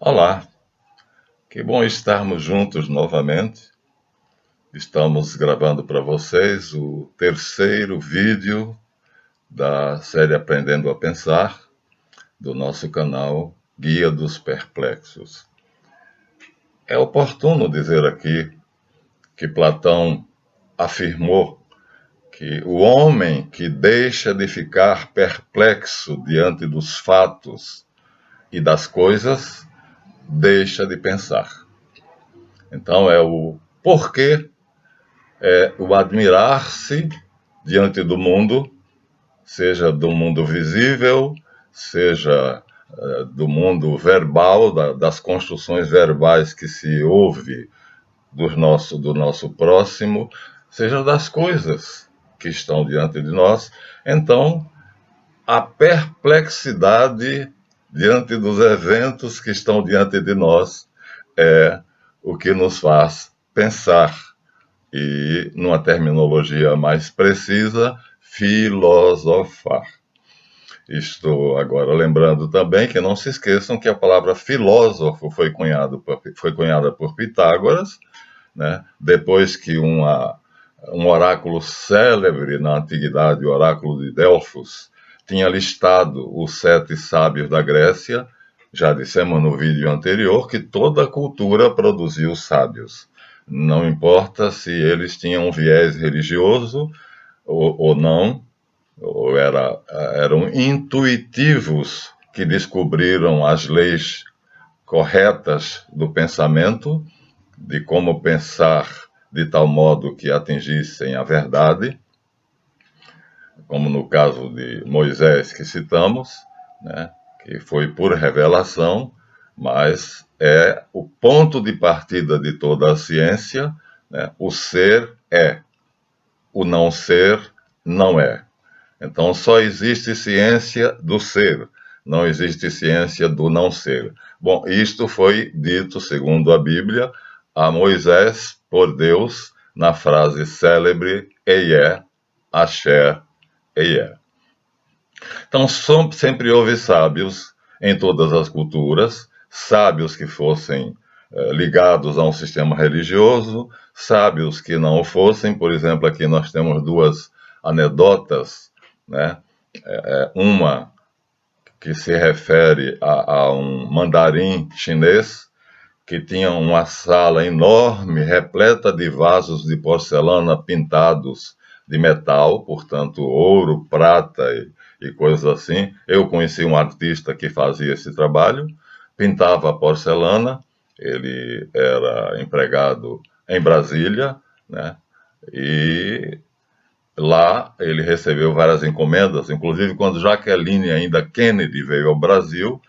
Olá, que bom estarmos juntos novamente. Estamos gravando para vocês o terceiro vídeo da série Aprendendo a Pensar, do nosso canal Guia dos Perplexos. É oportuno dizer aqui que Platão afirmou que o homem que deixa de ficar perplexo diante dos fatos e das coisas, deixa de pensar. Então é o porquê, o admirar-se diante do mundo, seja do mundo visível, seja do mundo verbal, das construções verbais que se ouve do nosso próximo, seja das coisas que estão diante de nós. Então, a perplexidade diante dos eventos que estão diante de nós é o que nos faz pensar e, numa terminologia mais precisa, filosofar. Estou agora lembrando também que não se esqueçam que a palavra filósofo foi cunhada por Pitágoras, né? Depois que um oráculo célebre na antiguidade, o oráculo de Delfos, tinha listado os 7 sábios da Grécia. Já dissemos no vídeo anterior que toda cultura produziu sábios. Não importa se eles tinham um viés religioso ou não, ou eram intuitivos que descobriram as leis corretas do pensamento, de como pensar de tal modo que atingissem a verdade, como no caso de Moisés que citamos, né, que foi por revelação, mas é o ponto de partida de toda a ciência, né? O ser é, o não ser não é. Então só existe ciência do ser, não existe ciência do não ser. Bom, isto foi dito, segundo a Bíblia, a Moisés por Deus na frase célebre Eie, Axé, Eie. Então sempre houve sábios em todas as culturas, sábios que fossem ligados a um sistema religioso, sábios que não o fossem. Por exemplo, aqui nós temos duas anedotas, né? Uma que se refere a um mandarim chinês que tinha uma sala enorme, repleta de vasos de porcelana pintados de metal, portanto, ouro, prata e coisas assim. Eu conheci um artista que fazia esse trabalho, pintava a porcelana, ele era empregado em Brasília, né? E lá ele recebeu várias encomendas, inclusive quando Jaqueline ainda Kennedy veio ao Brasil,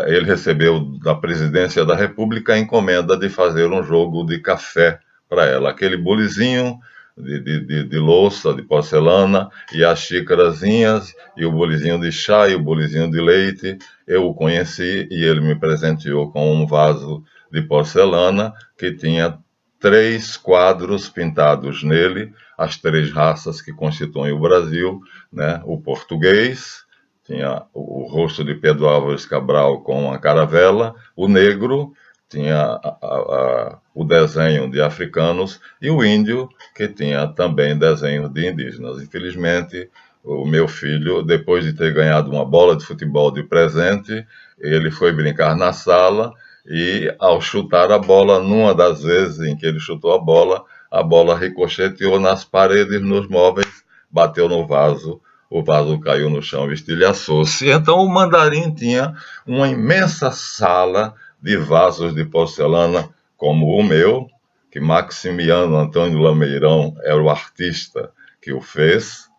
ele recebeu da presidência da República a encomenda de fazer um jogo de café para ela. Aquele bulizinho de louça, de porcelana, e as xícarazinhas, e o bulizinho de chá, e o bulizinho de leite. Eu o conheci e ele me presenteou com um vaso de porcelana que tinha 3 quadros pintados nele, as 3 raças que constituem o Brasil, né? O português, tinha o rosto de Pedro Álvares Cabral com a caravela, o negro tinha o desenho de africanos e o índio, que tinha também desenhos de indígenas. Infelizmente, o meu filho, depois de ter ganhado uma bola de futebol de presente, ele foi brincar na sala e, ao chutar a bola, numa das vezes em que ele chutou a bola ricocheteou nas paredes, nos móveis, bateu no vaso, o vaso caiu no chão e estilhaçou-se. Então o mandarim tinha uma imensa sala de vasos de porcelana, como o meu, que Maximiano Antônio Lameirão era o artista que o fez,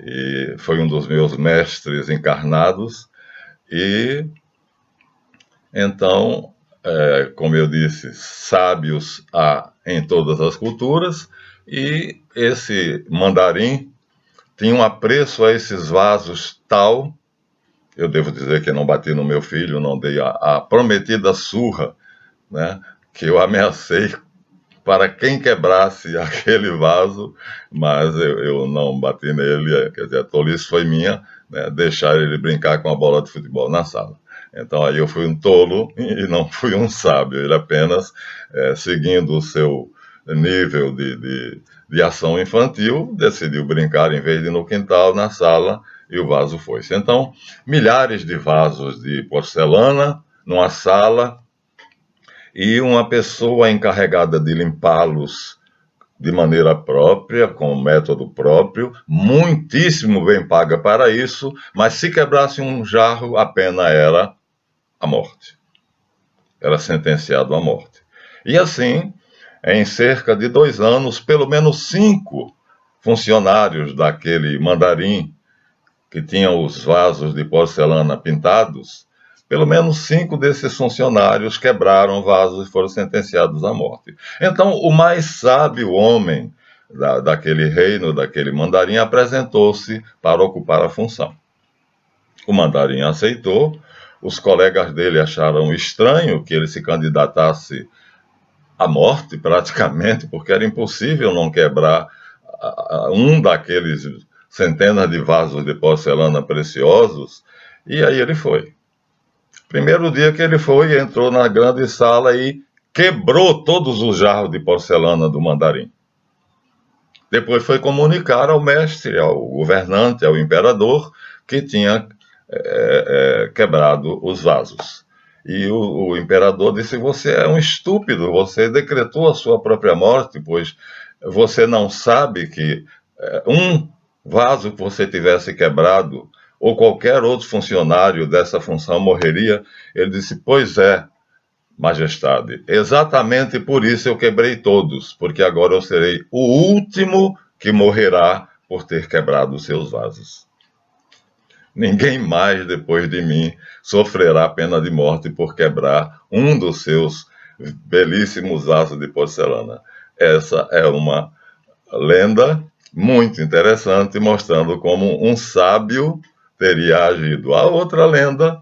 e foi um dos meus mestres encarnados. E então, como eu disse, sábios há em todas as culturas, e esse mandarim tinha um apreço a esses vasos tal, eu devo dizer que não bati no meu filho, não dei a prometida surra, né, que eu ameacei para quem quebrasse aquele vaso, mas eu não bati nele, quer dizer, a tolice foi minha, né, deixar ele brincar com a bola de futebol na sala. Então aí eu fui um tolo e não fui um sábio. Ele apenas, seguindo o seu nível de ação infantil, decidiu brincar em vez de no quintal, na sala, e o vaso foi-se. Então, milhares de vasos de porcelana numa sala e uma pessoa encarregada de limpá-los de maneira própria, com um método próprio, muitíssimo bem paga para isso, mas se quebrasse um jarro, a pena era a morte. Era sentenciado à morte. E assim, em cerca de 2 anos, pelo menos 5 funcionários daquele mandarim que tinham os vasos de porcelana pintados, pelo menos 5 desses funcionários quebraram vasos e foram sentenciados à morte. Então, o mais sábio homem daquele reino, daquele mandarim, apresentou-se para ocupar a função. O mandarim aceitou, os colegas dele acharam estranho que ele se candidatasse à morte, praticamente, porque era impossível não quebrar um daqueles centenas de vasos de porcelana preciosos, e aí ele foi. Primeiro dia que ele foi, entrou na grande sala e quebrou todos os jarros de porcelana do mandarim. Depois foi comunicar ao mestre, ao governante, ao imperador, que tinha quebrado os vasos. E o imperador disse: você é um estúpido, você decretou a sua própria morte, pois você não sabe que um vaso que você tivesse quebrado, ou qualquer outro funcionário dessa função morreria. Ele disse: pois é, majestade, exatamente por isso eu quebrei todos, porque agora eu serei o último que morrerá por ter quebrado os seus vasos. Ninguém mais depois de mim sofrerá pena de morte por quebrar um dos seus belíssimos vasos de porcelana. Essa é uma lenda muito interessante, mostrando como um sábio teria agido. A outra lenda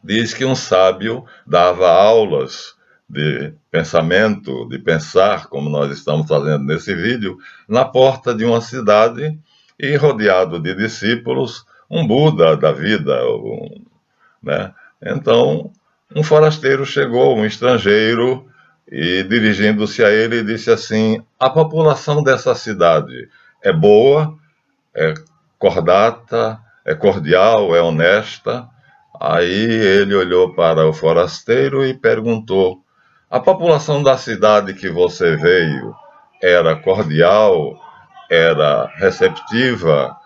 diz que um sábio dava aulas de pensamento, de pensar, como nós estamos fazendo nesse vídeo, na porta de uma cidade e rodeado de discípulos, um Buda da vida, né? Então, um forasteiro chegou, um estrangeiro, e dirigindo-se a ele, disse assim: a população dessa cidade é boa, é cordata, é cordial, é honesta? Aí ele olhou para o forasteiro e perguntou: a população da cidade que você veio era cordial, era receptiva,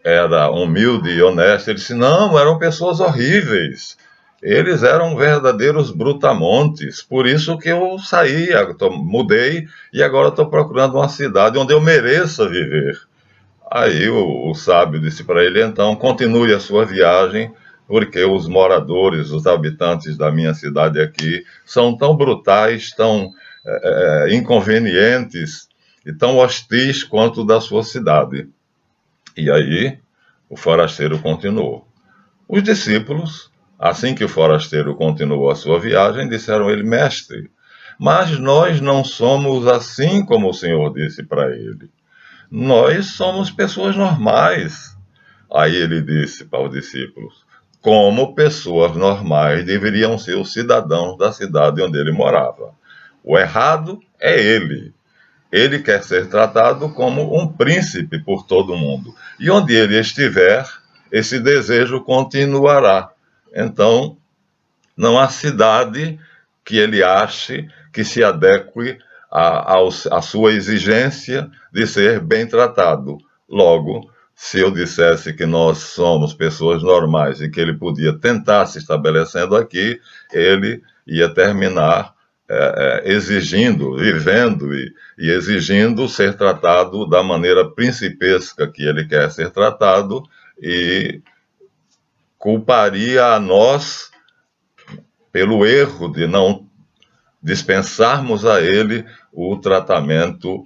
era humilde e honesta? Ele disse: não, eram pessoas horríveis. Eles eram verdadeiros brutamontes. Por isso que eu saí, mudei e agora estou procurando uma cidade onde eu mereça viver. Aí o sábio disse para ele: então, continue a sua viagem, porque os moradores, os habitantes da minha cidade aqui, são tão brutais, tão inconvenientes e tão hostis quanto da sua cidade. E aí o forasteiro continuou. Os discípulos, assim que o forasteiro continuou a sua viagem, disseram a ele: mestre, mas nós não somos assim como o Senhor disse para ele. Nós somos pessoas normais. Aí ele disse para os discípulos: como pessoas normais deveriam ser os cidadãos da cidade onde ele morava. O errado é ele. Ele quer ser tratado como um príncipe por todo mundo. E onde ele estiver, esse desejo continuará. Então, não há cidade que ele ache que se adeque à sua exigência de ser bem tratado. Logo, se eu dissesse que nós somos pessoas normais e que ele podia tentar se estabelecendo aqui, ele ia terminar exigindo, vivendo e exigindo ser tratado da maneira principesca que ele quer ser tratado e culparia a nós pelo erro de não dispensarmos a ele o tratamento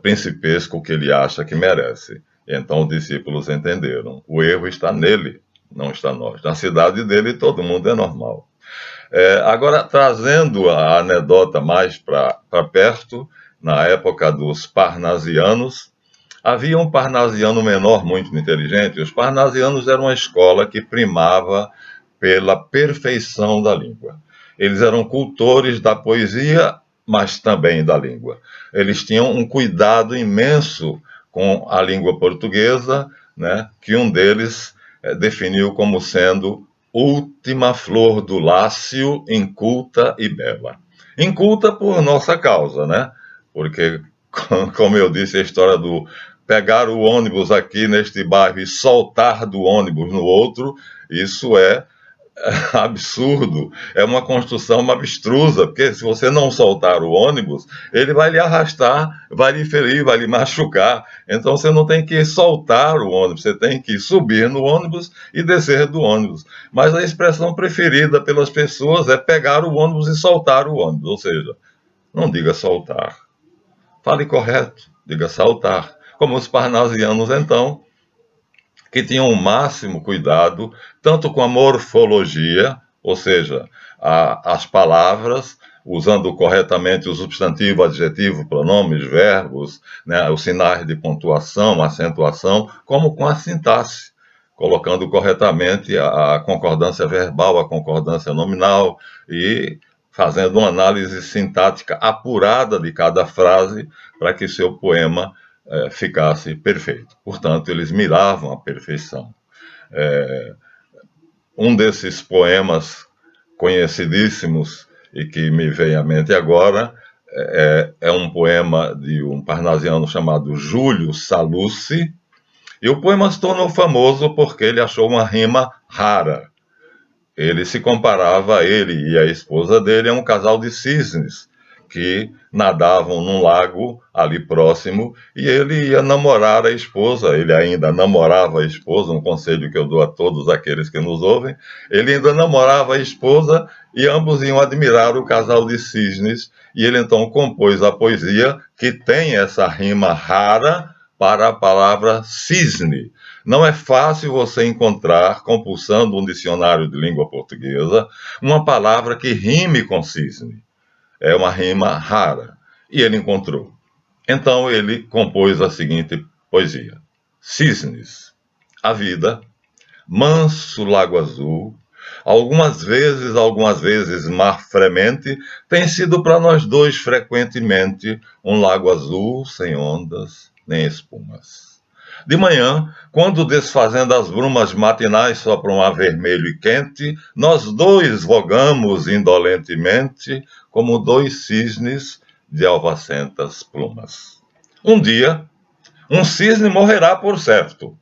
principesco que ele acha que merece. Então os discípulos entenderam: o erro está nele, não está nós. Na cidade dele todo mundo é normal. Agora, trazendo a anedota mais para perto, na época dos parnasianos, havia um parnasiano menor muito inteligente. Os parnasianos eram uma escola que primava pela perfeição da língua. Eles eram cultores da poesia, mas também da língua. Eles tinham um cuidado imenso com a língua portuguesa, né, que um deles definiu como sendo última flor do Lácio, inculta e bela. Inculta por nossa causa, né? Porque, como eu disse, a história do pegar o ônibus aqui neste bairro e soltar do ônibus no outro, isso é absurdo, é uma construção abstrusa, porque se você não soltar o ônibus, ele vai lhe arrastar, vai lhe ferir, vai lhe machucar. Então você não tem que soltar o ônibus, você tem que subir no ônibus e descer do ônibus. Mas a expressão preferida pelas pessoas é pegar o ônibus e soltar o ônibus, ou seja, não diga soltar, fale correto, diga saltar. Como os parnasianos, então, que tinham o máximo cuidado, tanto com a morfologia, ou seja, as palavras, usando corretamente o substantivo, adjetivo, pronomes, verbos, né, os sinais de pontuação, acentuação, como com a sintaxe, colocando corretamente a concordância verbal, a concordância nominal e fazendo uma análise sintática apurada de cada frase para que seu poema ficasse perfeito. Portanto, eles miravam a perfeição. Um desses poemas conhecidíssimos e que me vem à mente agora é um poema de um parnasiano chamado Júlio Sallusti, e o poema se tornou famoso porque ele achou uma rima rara. Ele se comparava, ele e a esposa dele, a um casal de cisnes que nadavam num lago ali próximo e ele ia namorar a esposa, ele ainda namorava a esposa, um conselho que eu dou a todos aqueles que nos ouvem, ele ainda namorava a esposa e ambos iam admirar o casal de cisnes e ele então compôs a poesia que tem essa rima rara para a palavra cisne. Não é fácil você encontrar, compulsando um dicionário de língua portuguesa, uma palavra que rime com cisne. É uma rima rara. E ele encontrou. Então ele compôs a seguinte poesia: Cisnes, a vida, manso lago azul, algumas vezes mar fremente, tem sido para nós dois frequentemente um lago azul sem ondas nem espumas. De manhã, quando desfazendo as brumas matinais sopra um ar vermelho e quente, nós dois vogamos indolentemente como dois cisnes de alvacentas plumas. Um dia, um cisne morrerá por certo,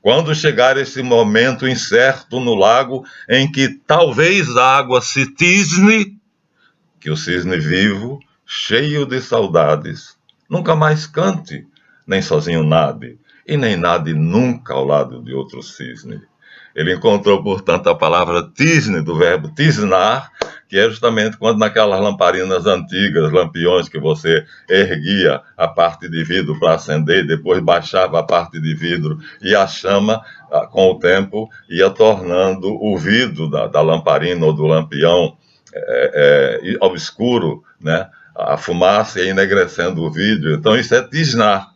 quando chegar esse momento incerto no lago em que talvez a água se tisne, que o cisne vivo, cheio de saudades, nunca mais cante, nem sozinho nade, e nem nade nunca ao lado de outro cisne. Ele encontrou, portanto, a palavra tisne, do verbo tisnar, que é justamente quando naquelas lamparinas antigas, lampiões que você erguia a parte de vidro para acender, depois baixava a parte de vidro e a chama, com o tempo, ia tornando o vidro da lamparina ou do lampião obscuro, né? A fumaça ia enegrecendo o vidro. Então isso é tisnar.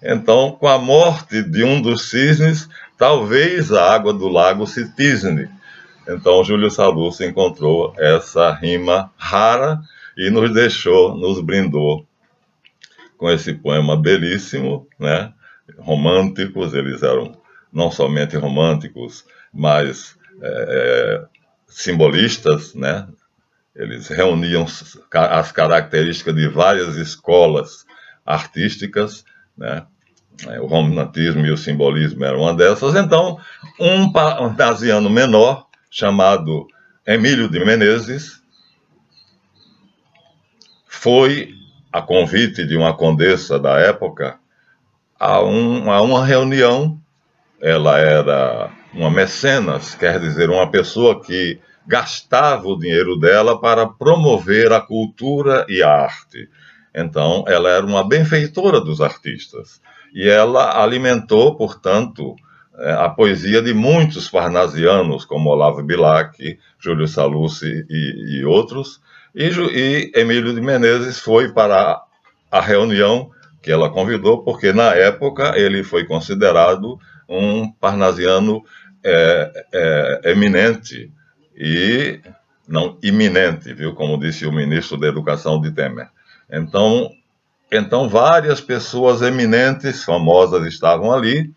Então, com a morte de um dos cisnes, talvez a água do lago se tisne. Então, Júlio Sallusti encontrou essa rima rara e nos deixou, nos brindou com esse poema belíssimo, né? Românticos, eles eram não somente românticos, mas simbolistas, né? Eles reuniam as características de várias escolas artísticas, né? O romantismo e o simbolismo eram uma dessas. Então, um parnasiano menor, chamado Emílio de Menezes, foi, a convite de uma condessa da época, a uma reunião. Ela era uma mecenas, quer dizer, uma pessoa que gastava o dinheiro dela para promover a cultura e a arte. Então, ela era uma benfeitora dos artistas. E ela alimentou, portanto, a poesia de muitos parnasianos, como Olavo Bilac, Júlio Sallusti e outros. E Emílio de Menezes foi para a reunião que ela convidou, porque na época ele foi considerado um parnasiano eminente e não iminente, viu? Como disse o ministro da Educação de Temer. Então várias pessoas eminentes, famosas, estavam ali,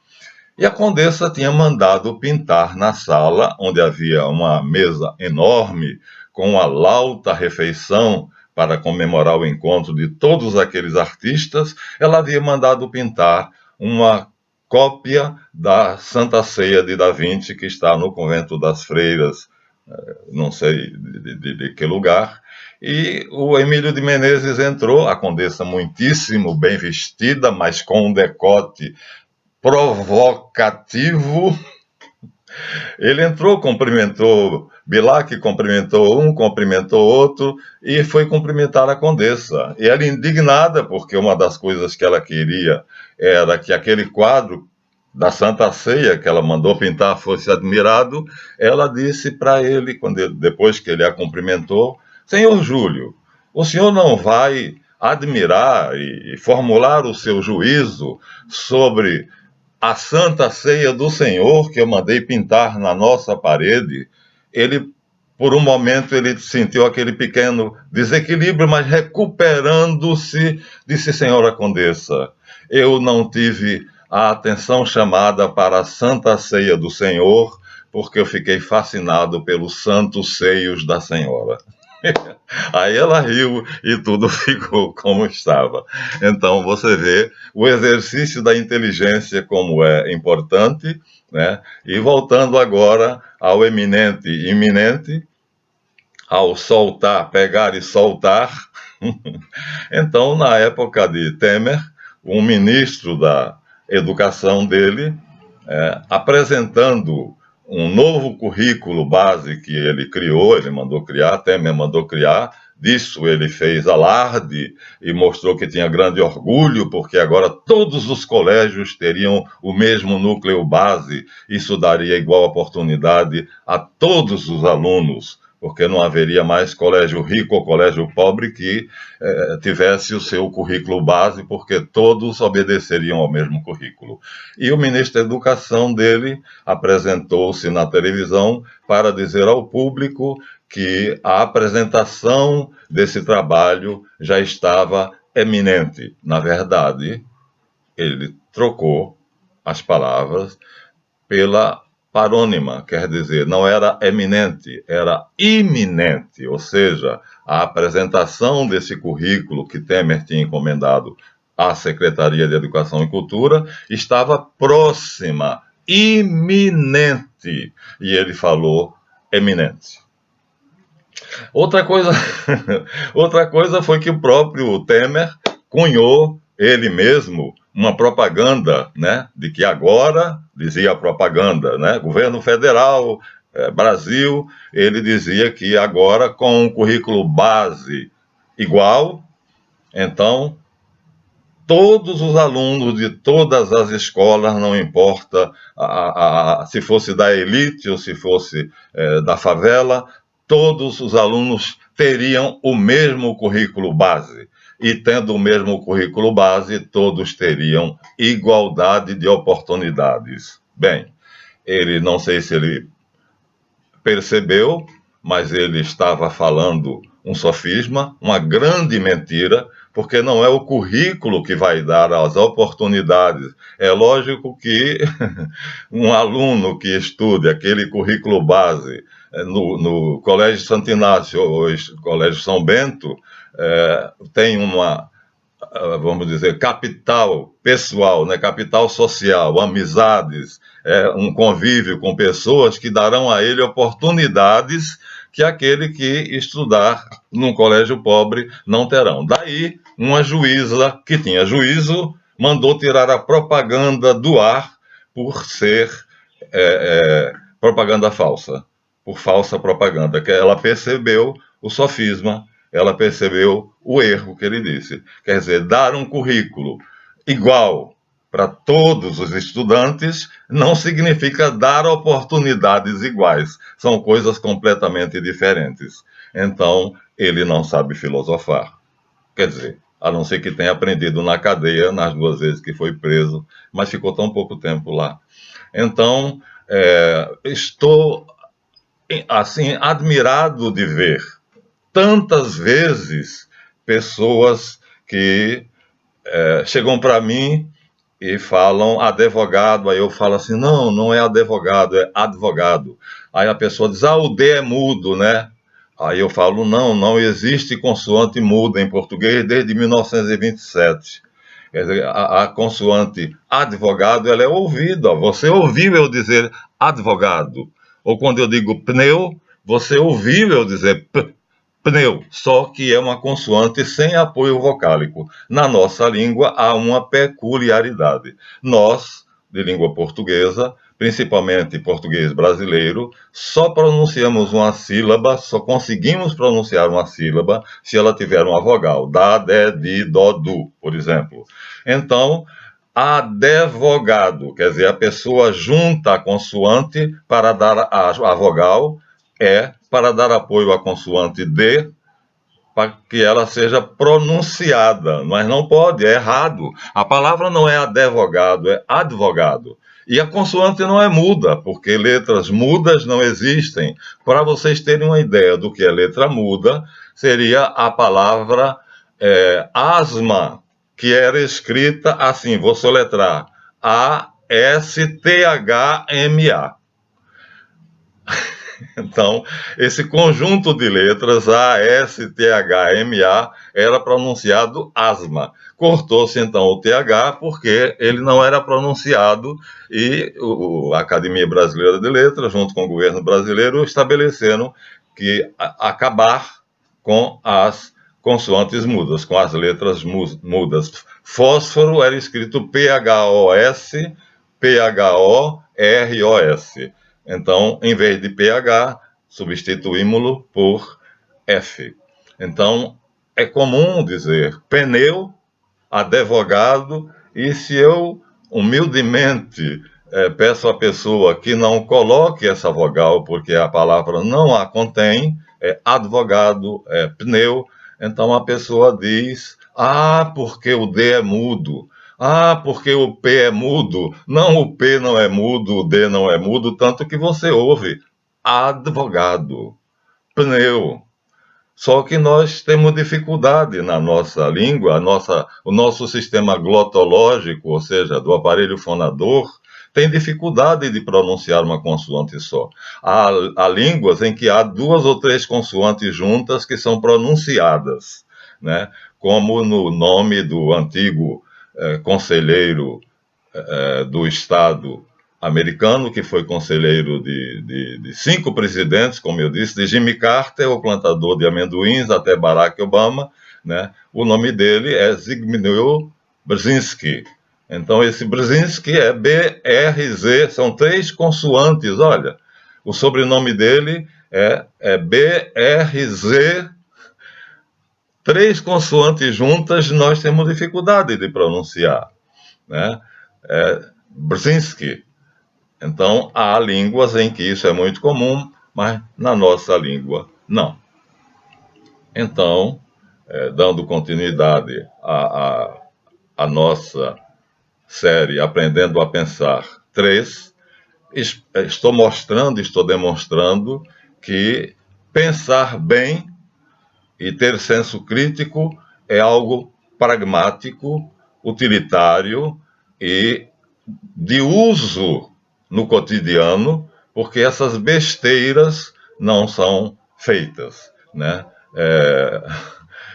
e a condessa tinha mandado pintar na sala, onde havia uma mesa enorme, com uma lauta refeição para comemorar o encontro de todos aqueles artistas, ela havia mandado pintar uma cópia da Santa Ceia de Da Vinci, que está no Convento das Freiras, não sei de que lugar. E o Emílio de Menezes entrou, a condessa muitíssimo bem vestida, mas com um decote provocativo. Ele entrou, cumprimentou Bilac, cumprimentou um, cumprimentou outro e foi cumprimentar a condessa. E ela indignada, porque uma das coisas que ela queria era que aquele quadro da Santa Ceia que ela mandou pintar fosse admirado. Ela disse para ele, depois que ele a cumprimentou: Senhor Júlio, o senhor não vai admirar e formular o seu juízo sobre a Santa Ceia do Senhor que eu mandei pintar na nossa parede? Ele, por um momento, ele sentiu aquele pequeno desequilíbrio, mas recuperando-se, disse: Senhora Condessa, eu não tive a atenção chamada para a Santa Ceia do Senhor, porque eu fiquei fascinado pelos santos seios da Senhora. Aí ela riu e tudo ficou como estava. Então você vê o exercício da inteligência como é importante, né? E voltando agora ao eminente e iminente, ao soltar, pegar e soltar. Então, na época de Temer, um ministro da educação dele, apresentando um novo currículo base que ele criou, ele mandou criar, Temer mandou criar, disso ele fez alarde e mostrou que tinha grande orgulho, porque agora todos os colégios teriam o mesmo núcleo base, isso daria igual oportunidade a todos os alunos, porque não haveria mais colégio rico ou colégio pobre que tivesse o seu currículo base, porque todos obedeceriam ao mesmo currículo. E o ministro da Educação dele apresentou-se na televisão para dizer ao público que a apresentação desse trabalho já estava eminente. Na verdade, ele trocou as palavras pela parônima, quer dizer, não era eminente, era iminente, ou seja, a apresentação desse currículo que Temer tinha encomendado à Secretaria de Educação e Cultura estava próxima, iminente, e ele falou eminente. Outra coisa, outra coisa foi que o próprio Temer cunhou ele mesmo uma propaganda, né, de que agora, dizia a propaganda, né, governo federal, Brasil, ele dizia que agora com um currículo base igual, então todos os alunos de todas as escolas, não importa se fosse da elite ou se fosse da favela, todos os alunos teriam o mesmo currículo base. E tendo o mesmo currículo base, todos teriam igualdade de oportunidades. Bem, ele, não sei se ele percebeu, mas ele estava falando um sofisma, uma grande mentira, porque não é o currículo que vai dar as oportunidades. É lógico que um aluno que estude aquele currículo base no Colégio Santo Inácio ou Colégio São Bento, tem uma, vamos dizer, capital pessoal, né? Capital social, amizades, um convívio com pessoas que darão a ele oportunidades que aquele que estudar num colégio pobre não terão. Daí, uma juíza que tinha juízo mandou tirar a propaganda do ar por ser propaganda falsa, por falsa propaganda, que ela percebeu o sofisma, ela percebeu o erro que ele disse. Quer dizer, dar um currículo igual para todos os estudantes não significa dar oportunidades iguais. São coisas completamente diferentes. Então, ele não sabe filosofar. Quer dizer, a não ser que tenha aprendido na cadeia nas 2 vezes que foi preso, mas ficou tão pouco tempo lá. Então, Estou, assim, admirado de ver tantas vezes pessoas que chegam para mim e falam advogado, aí eu falo assim, não, não é advogado, é advogado. Aí a pessoa diz, o D é mudo, né? Aí eu falo, não, não existe consoante muda em português desde 1927. Quer dizer, a consoante advogado, ela é ouvida. Você ouviu eu dizer advogado. Ou quando eu digo pneu, você ouviu eu dizer pneu, só que é uma consoante sem apoio vocálico. Na nossa língua há uma peculiaridade. Nós, de língua portuguesa, principalmente português brasileiro, só pronunciamos uma sílaba, só conseguimos pronunciar uma sílaba se ela tiver uma vogal. Da, de, di, dó, du, por exemplo. Então, advogado, quer dizer, a pessoa junta a consoante para dar a vogal, para dar apoio à consoante D, para que ela seja pronunciada, mas não pode, é errado. A palavra não é advogado, é advogado. E a consoante não é muda, porque letras mudas não existem. Para vocês terem uma ideia do que é letra muda, seria a palavra asma, que era escrita assim, vou soletrar, A-S-T-H-M-A. Então, esse conjunto de letras, A, S, T, H, M, A, era pronunciado asma. Cortou-se então o TH porque ele não era pronunciado e a Academia Brasileira de Letras, junto com o governo brasileiro, estabeleceram que acabar com as consoantes mudas, com as letras mudas. Fósforo era escrito P-H-O-S, P-H-O-R-O-S. Então, em vez de PH, substituímos-lo por F. Então, é comum dizer pneu, advogado, e se eu humildemente peço à pessoa que não coloque essa vogal, porque a palavra não a contém, é advogado, é pneu, então a pessoa diz, porque o D é mudo. Porque o P é mudo. Não, o P não é mudo, o D não é mudo, tanto que você ouve advogado, pneu. Só que nós temos dificuldade na nossa língua, o nosso sistema glotológico, ou seja, do aparelho fonador, tem dificuldade de pronunciar uma consoante só. Há línguas em que há 2 ou 3 consoantes juntas que são pronunciadas, né? Como no nome do antigo conselheiro do Estado americano, que foi conselheiro de 5 presidentes, como eu disse, de Jimmy Carter, o plantador de amendoins, até Barack Obama, né? O nome dele é Zbigniew Brzezinski. Então, esse Brzezinski é B-R-Z, são 3 consoantes, olha. O sobrenome dele é B-R-Z, 3 consoantes juntas, nós temos dificuldade de pronunciar, né? Brzezinski. Então, há línguas em que isso é muito comum, mas na nossa língua, não. Então, dando continuidade à nossa série Aprendendo a Pensar 3, estou demonstrando que pensar bem e ter senso crítico é algo pragmático, utilitário e de uso no cotidiano, porque essas besteiras não são feitas, né?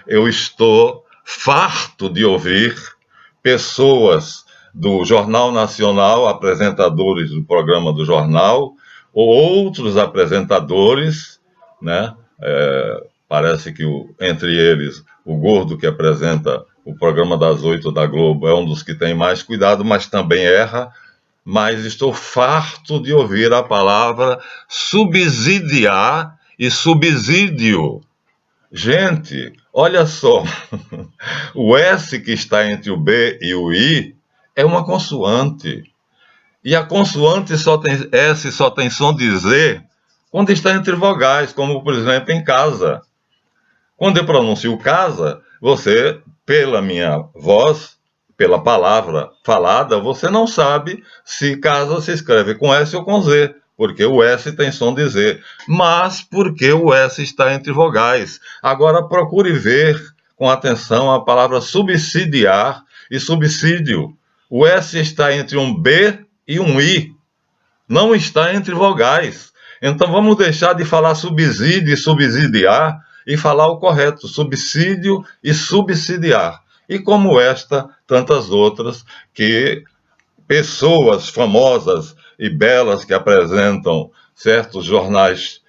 Eu estou farto de ouvir pessoas do Jornal Nacional, apresentadores do programa do jornal, ou outros apresentadores, né? Parece que, entre eles, o gordo que apresenta o programa das 8 da Globo é um dos que tem mais cuidado, mas também erra. Mas estou farto de ouvir a palavra subsidiar e subsídio. Gente, olha só, o S que está entre o B e o I é uma consoante. E a consoante S só tem som de Z quando está entre vogais, como, por exemplo, em casa. Quando eu pronuncio casa, você, pela minha voz, pela palavra falada, você não sabe se casa se escreve com S ou com Z, porque o S tem som de Z, mas porque o S está entre vogais. Agora procure ver com atenção a palavra subsidiar e subsídio. O S está entre um B e um I, não está entre vogais. Então vamos deixar de falar subsídio e subsidiar e falar o correto, subsídio e subsidiar. E como esta, tantas outras que pessoas famosas e belas que apresentam certos jornais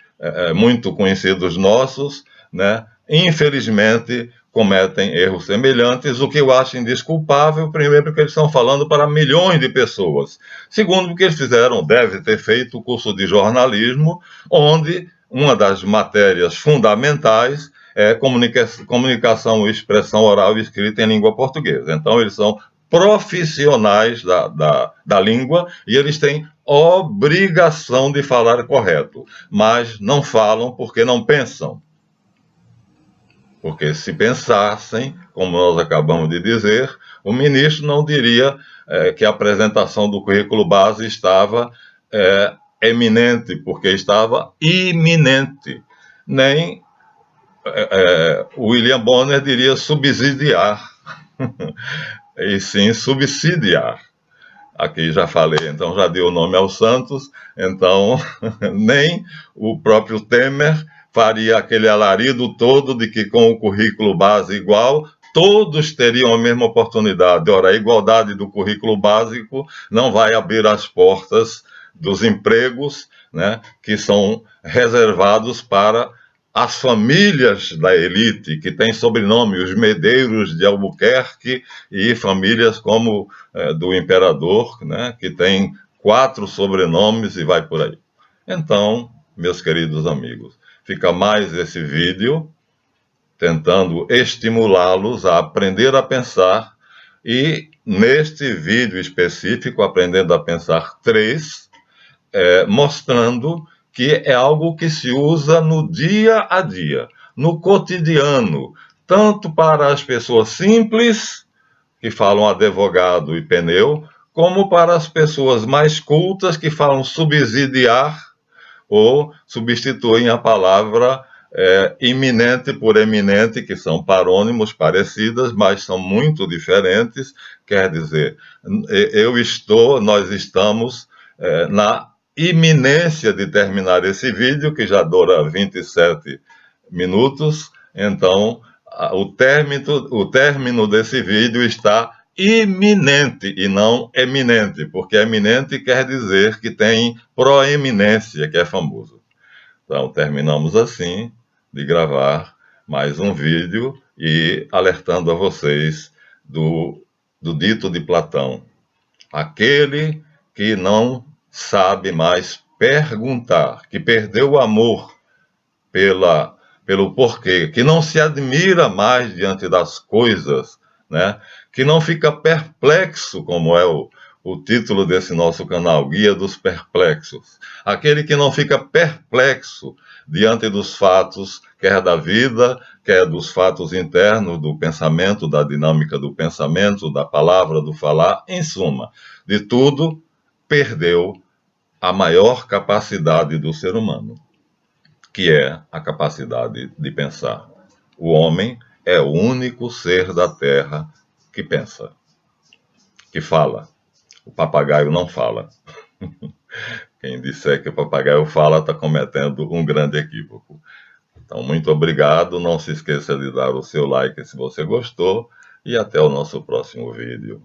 muito conhecidos nossos, né, infelizmente cometem erros semelhantes, o que eu acho indesculpável, primeiro porque eles estão falando para milhões de pessoas, segundo porque eles deve ter feito o curso de jornalismo, onde uma das matérias fundamentais é comunicação e expressão oral e escrita em língua portuguesa. Então, eles são profissionais da língua e eles têm obrigação de falar correto, mas não falam porque não pensam. Porque se pensassem, como nós acabamos de dizer, o ministro não diria que a apresentação do currículo base estava eminente, porque estava iminente. Nem William Bonner diria subsidiar, e sim subsidiar. Aqui já falei, então já deu o nome aos santos, então nem o próprio Temer faria aquele alarido todo de que com o currículo base igual, todos teriam a mesma oportunidade. Ora, a igualdade do currículo básico não vai abrir as portas dos empregos, né, que são reservados para as famílias da elite, que têm sobrenome, os Medeiros de Albuquerque e famílias como do imperador, né, que tem 4 sobrenomes e vai por aí. Então, meus queridos amigos, fica mais esse vídeo tentando estimulá-los a aprender a pensar e, neste vídeo específico, Aprendendo a Pensar 3, mostrando que é algo que se usa no dia a dia, no cotidiano, tanto para as pessoas simples, que falam advogado e pneu, como para as pessoas mais cultas, que falam subsidiar ou substituem a palavra iminente por eminente, que são parônimos parecidas, mas são muito diferentes. Quer dizer, nós estamos na iminência de terminar esse vídeo, que já dura 27 minutos, então o término desse vídeo está iminente e não eminente, porque eminente quer dizer que tem proeminência, que é famoso. Então, terminamos assim de gravar mais um vídeo e alertando a vocês do dito de Platão: aquele que não sabe mais perguntar, que perdeu o amor pelo porquê, que não se admira mais diante das coisas, né? Que não fica perplexo, como é o título desse nosso canal, Guia dos Perplexos. Aquele que não fica perplexo diante dos fatos, quer da vida, quer dos fatos internos, do pensamento, da dinâmica do pensamento, da palavra, do falar, em suma, de tudo, perdeu a maior capacidade do ser humano, que é a capacidade de pensar. O homem é o único ser da Terra que pensa, que fala. O papagaio não fala. Quem disser que o papagaio fala está cometendo um grande equívoco. Então, muito obrigado. Não se esqueça de dar o seu like se você gostou. E até o nosso próximo vídeo.